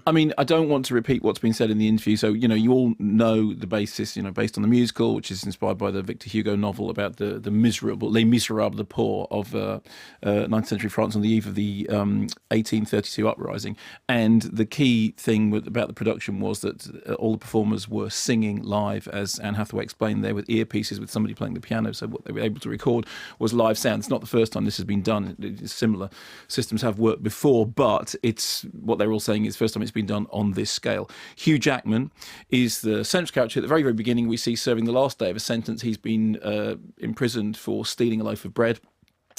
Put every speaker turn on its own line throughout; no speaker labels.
I mean, I don't want to repeat what's been said in the interview. So, you all know the basis, based on the musical, which is inspired by the Victor Hugo novel about the miserable, Les Miserables, the poor of 19th century France on the eve of the 1832 uprising. And the key thing about the production was that all the performers were singing live, as Anne Hathaway explained there, with earpieces with somebody playing the piano. So what they were able to record was live sound. It's not the first time this has been done. Similar systems have worked before, but it's what they're all saying is the first time it's been done on this scale. Hugh Jackman is the central character. At the very, very beginning, we see serving the last day of a sentence. He's been imprisoned for stealing a loaf of bread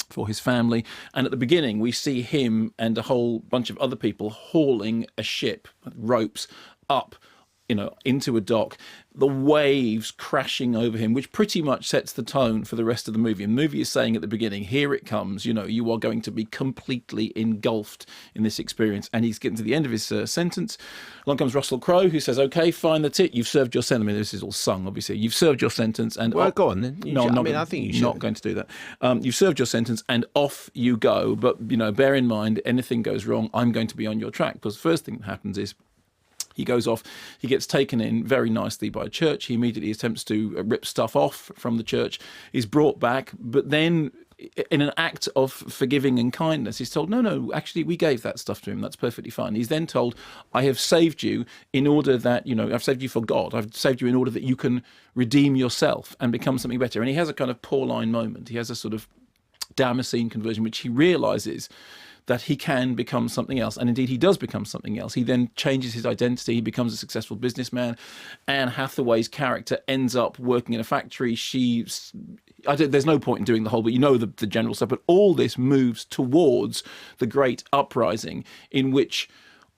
for his family. And at the beginning, we see him and a whole bunch of other people hauling a ship, ropes, up into a dock, the waves crashing over him, which pretty much sets the tone for the rest of the movie. And the movie is saying at the beginning, here it comes, you are going to be completely engulfed in this experience. And he's getting to the end of his sentence. Along comes Russell Crowe, who says, okay, fine, that's it. You've served your sentence. I mean, this is all sung, obviously. You've served your sentence. And
well, go on then. I think you should.
Not going to do that. You've served your sentence and off you go. But, bear in mind, anything goes wrong, I'm going to be on your track. Because the first thing that happens is, he goes off, he gets taken in very nicely by a church. He immediately attempts to rip stuff off from the church. He's brought back, but then in an act of forgiving and kindness, he's told, no, actually, we gave that stuff to him. That's perfectly fine. He's then told, I have saved you in order that, I've saved you for God. I've saved you in order that you can redeem yourself and become something better. And he has a kind of Pauline moment. He has a sort of Damascene conversion, which he realises that he can become something else. And indeed, he does become something else. He then changes his identity. He becomes a successful businessman. Anne Hathaway's character ends up working in a factory. There's no point in doing the whole, but the general stuff. But all this moves towards the great uprising in which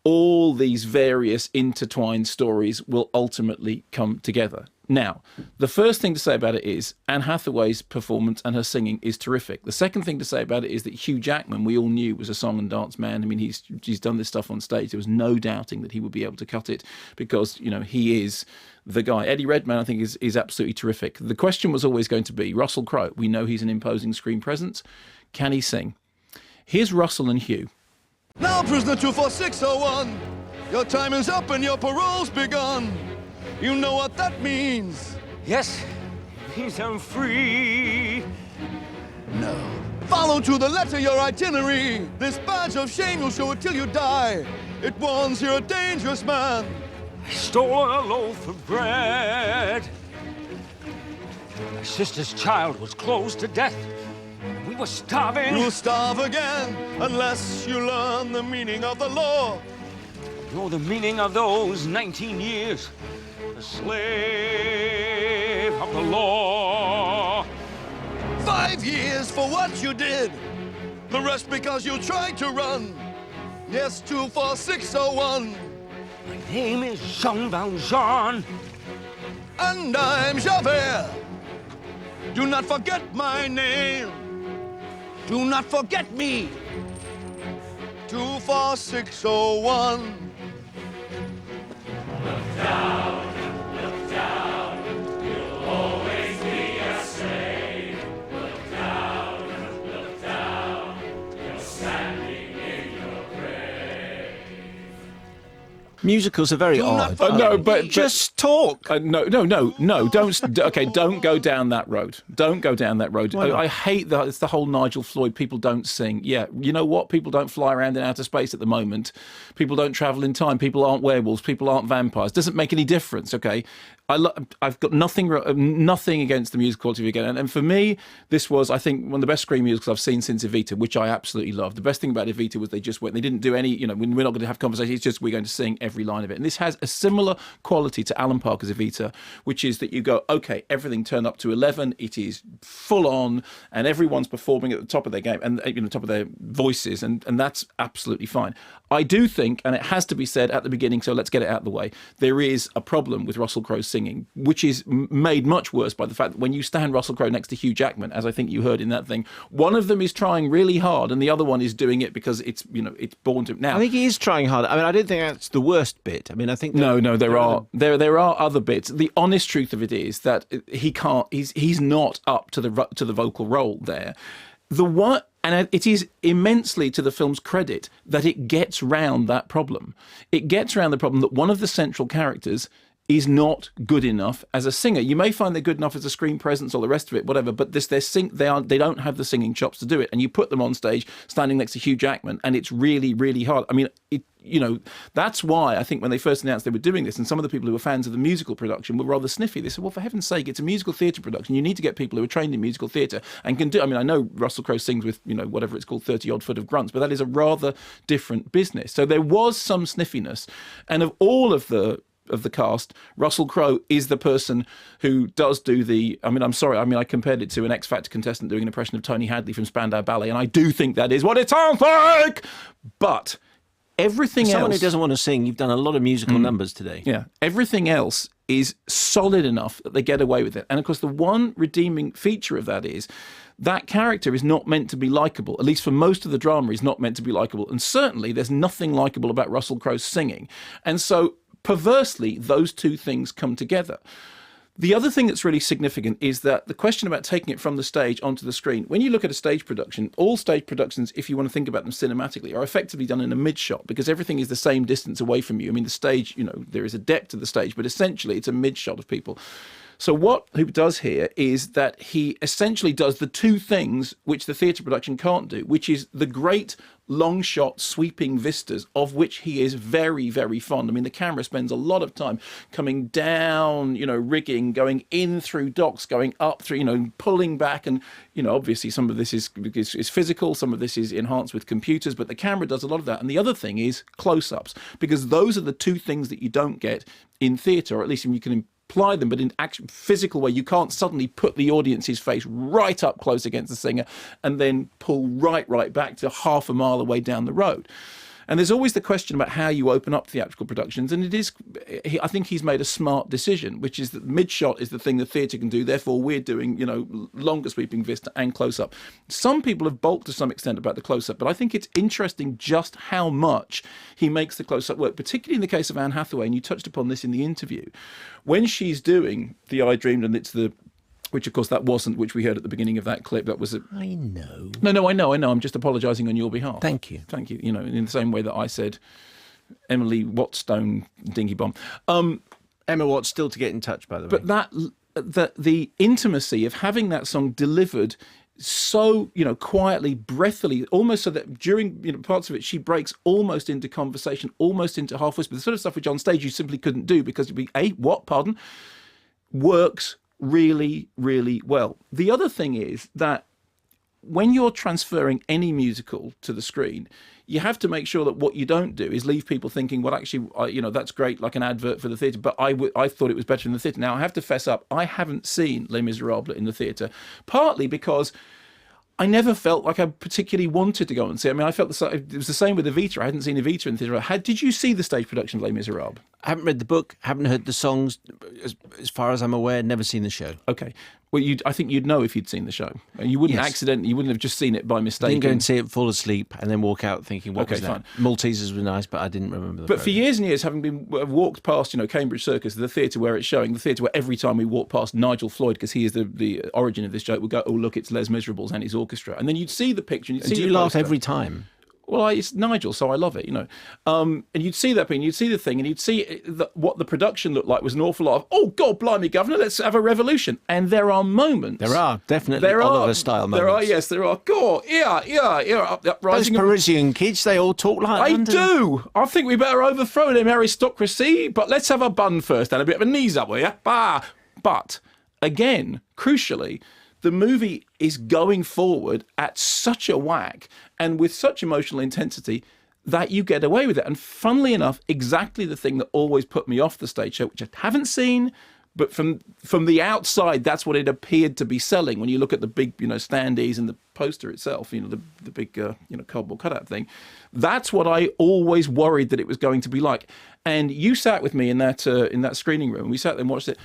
all these various intertwined stories will ultimately come together. Now, the first thing to say about it is Anne Hathaway's performance and her singing is terrific. The second thing to say about it is that Hugh Jackman, we all knew, was a song and dance man. I mean, he's done this stuff on stage. There was no doubting that he would be able to cut it because, he is the guy. Eddie Redmayne, I think, is absolutely terrific. The question was always going to be, Russell Crowe, we know he's an imposing screen presence. Can he sing? Here's Russell and Hugh.
Now, prisoner 24601, your time is up and your parole's begun. You know what that means.
Yes, means I'm free.
No. Follow to the letter your itinerary. This badge of shame, you'll show it till you die. It warns you're a dangerous man.
I stole a loaf of bread. My sister's child was closed to death. We were starving.
You'll starve again unless you learn the meaning of the law.
Know the meaning of those 19 years. A slave of the law.
5 years for what you did. The rest because you tried to run. Yes, 24601.
My name is Jean Valjean.
And I'm Javert. Do not forget my name. Do not forget me. 24601.
Look down, you'll always be a slave. Look down, you're standing in your grave.
Musicals are very odd.
No, but
just talk.
No. Don't. Okay, don't go down that road. Don't go down that road. I hate that. It's the whole Nigel Floyd. People don't sing. Yeah, you know what? People don't fly around in outer space at the moment. People don't travel in time. People aren't werewolves. People aren't vampires. Doesn't make any difference. Okay. I've got nothing against the musical quality of Again. And for me, this was, I think, one of the best screen musicals I've seen since Evita, which I absolutely love. The best thing about Evita was they just went, they didn't do any, we're not going to have conversations, it's just we're going to sing every line of it. And this has a similar quality to Alan Parker's Evita, which is that you go, okay, everything turned up to 11, it is full on, and everyone's performing at the top of their game, and top of their voices, and that's absolutely fine. I do think, and it has to be said at the beginning, so let's get it out of the way, there is a problem with Russell Crowe's singing, which is made much worse by the fact that when you stand Russell Crowe next to Hugh Jackman, as I think you heard in that thing, one of them is trying really hard and the other one is doing it because it's born to now.
I think he is trying hard. I mean, I don't think that's the worst bit. I mean, I think
there are other bits. The honest truth of it is that he can't. He's not up to the vocal role there. And it is immensely to the film's credit that it gets round that problem. It gets around the problem that one of the central characters is not good enough as a singer. You may find they're good enough as a screen presence or the rest of it, whatever, but they don't have the singing chops to do it. And you put them on stage standing next to Hugh Jackman, and it's really, really hard. I mean, that's why I think when they first announced they were doing this, and some of the people who were fans of the musical production were rather sniffy. They said, well, for heaven's sake, it's a musical theatre production. You need to get people who are trained in musical theatre and can do. I mean, I know Russell Crowe sings with, whatever it's called, 30-odd foot of grunts, but that is a rather different business. So there was some sniffiness. And of all of the cast, Russell Crowe is the person who does do I'm sorry, I compared it to an X Factor contestant doing an impression of Tony Hadley from Spandau Ballet, and I do think that is what it sounds like! But everything else...
Someone who doesn't want to sing, you've done a lot of musical numbers today.
Yeah. Everything else is solid enough that they get away with it. And of course, the one redeeming feature of that is that character is not meant to be likeable. At least for most of the drama, he's not meant to be likeable. And certainly, there's nothing likeable about Russell Crowe's singing. And so, perversely, those two things come together. The other thing that's really significant is that the question about taking it from the stage onto the screen, when you look at a stage production, all stage productions, if you want to think about them cinematically, are effectively done in a mid-shot because everything is the same distance away from you. I mean, the stage, there is a depth to the stage, but essentially it's a mid-shot of people. So what Hoop does here is that he essentially does the two things which the theatre production can't do, which is the great long shot sweeping vistas of which he is very, very fond. I mean, the camera spends a lot of time coming down, rigging, going in through docks, going up through, pulling back. And, obviously some of this is physical, some of this is enhanced with computers, but the camera does a lot of that. And the other thing is close-ups, because those are the two things that you don't get in theatre, or at least you can apply them, but in actual physical way, you can't suddenly put the audience's face right up close against the singer and then pull right back to half a mile away down the road. And there's always the question about how you open up theatrical productions, and I think he's made a smart decision, which is that mid-shot is the thing the theatre can do, therefore we're doing, longer sweeping vista and close-up. Some people have balked to some extent about the close-up, but I think it's interesting just how much he makes the close-up work, particularly in the case of Anne Hathaway, and you touched upon this in the interview. When she's doing The I Dreamed, and it's which, of course, that wasn't, which we heard at the beginning of that clip. That was
I know.
No, I know. I'm just apologising on your behalf.
Thank you.
In the same way that I said Emily Wattstone Dingy Bomb.
Emma Watt's still to get in touch, by the way.
But the intimacy of having that song delivered so, quietly, breathily, almost so that during, parts of it, she breaks almost into conversation, almost into half whisper. The sort of stuff which on stage you simply couldn't do because you'd be, works really, really well. The other thing is that when you're transferring any musical to the screen, you have to make sure that what you don't do is leave people thinking, well, actually, that's great, like an advert for the theatre, but I thought it was better in the theatre. Now, I have to fess up, I haven't seen Les Miserables in the theatre, partly because I never felt like I particularly wanted to go and see it. I mean, I felt it was the same with Evita. I hadn't seen Evita in the theatre. Did you see the stage production of Les Miserables?
I haven't read the book, haven't heard the songs. As far as I'm aware, never seen the show.
Okay. Well, I think you'd know if you'd seen the show. You wouldn't you wouldn't have just seen it by mistake.
Didn't go and see it, fall asleep, and then walk out thinking, what was that?
Fine.
Maltesers were nice, but I didn't remember the
But for years and years, having been walked past, Cambridge Circus, the theatre where it's showing, the theatre where every time we walk past Nigel Floyd, because he is the origin of this joke, we'd go, oh, look, it's Les Miserables and his orchestra. And then you'd see the picture. And
do you laugh every time?
Well, it's Nigel, so I love it, And you'd see that thing, you'd see the thing, and you'd see what the production looked like was an awful lot of, oh, God, blimey, Governor, let's have a revolution. And there are moments.
There are, definitely Oliver-style moments.
There are. God, yeah.
Those Parisian kids, they all talk like
I
London.
do. I think we better overthrow them aristocracy, but let's have a bun first and a bit of a knees up, will you? But, again, crucially, the movie is going forward at such a whack and with such emotional intensity that you get away with it. And funnily enough, exactly the thing that always put me off the stage show, which I haven't seen, but from the outside, that's what it appeared to be selling. When you look at the big, standees and the poster itself, the big, cardboard cutout thing, that's what I always worried that it was going to be like. And you sat with me in that screening room. We sat there and watched it.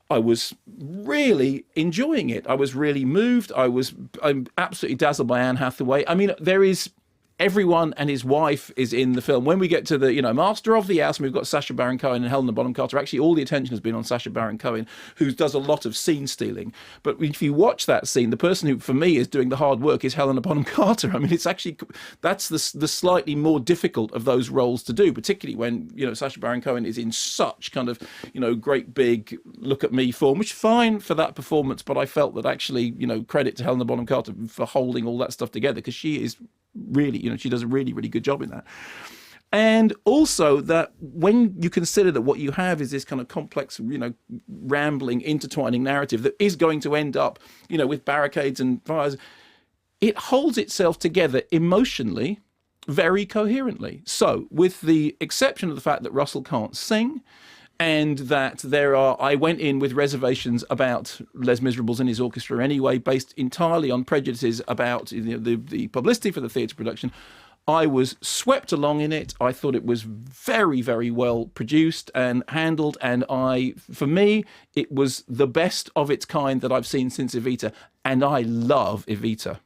I was really enjoying it. I was really moved. I'm absolutely dazzled by Anne Hathaway. I mean, there is everyone and his wife is in the film. When we get to the, master of the house, and we've got Sacha Baron Cohen and Helena Bonham Carter, actually all the attention has been on Sacha Baron Cohen, who does a lot of scene stealing. But if you watch that scene, the person who, for me, is doing the hard work is Helena Bonham Carter. I mean, it's actually, that's the slightly more difficult of those roles to do, particularly when, Sacha Baron Cohen is in such kind of, great big look at me form, which is fine for that performance, but I felt that actually, credit to Helena Bonham Carter for holding all that stuff together, because she is really, she does a really, really good job in that. And also that when you consider that what you have is this kind of complex, rambling, intertwining narrative that is going to end up, with barricades and fires, it holds itself together emotionally very coherently. So with the exception of the fact that Russell can't sing, and that I went in with reservations about Les Miserables and his orchestra anyway, based entirely on prejudices about the publicity for the theatre production. I was swept along in it. I thought it was very, very well produced and handled, and for me, it was the best of its kind that I've seen since Evita, and I love Evita.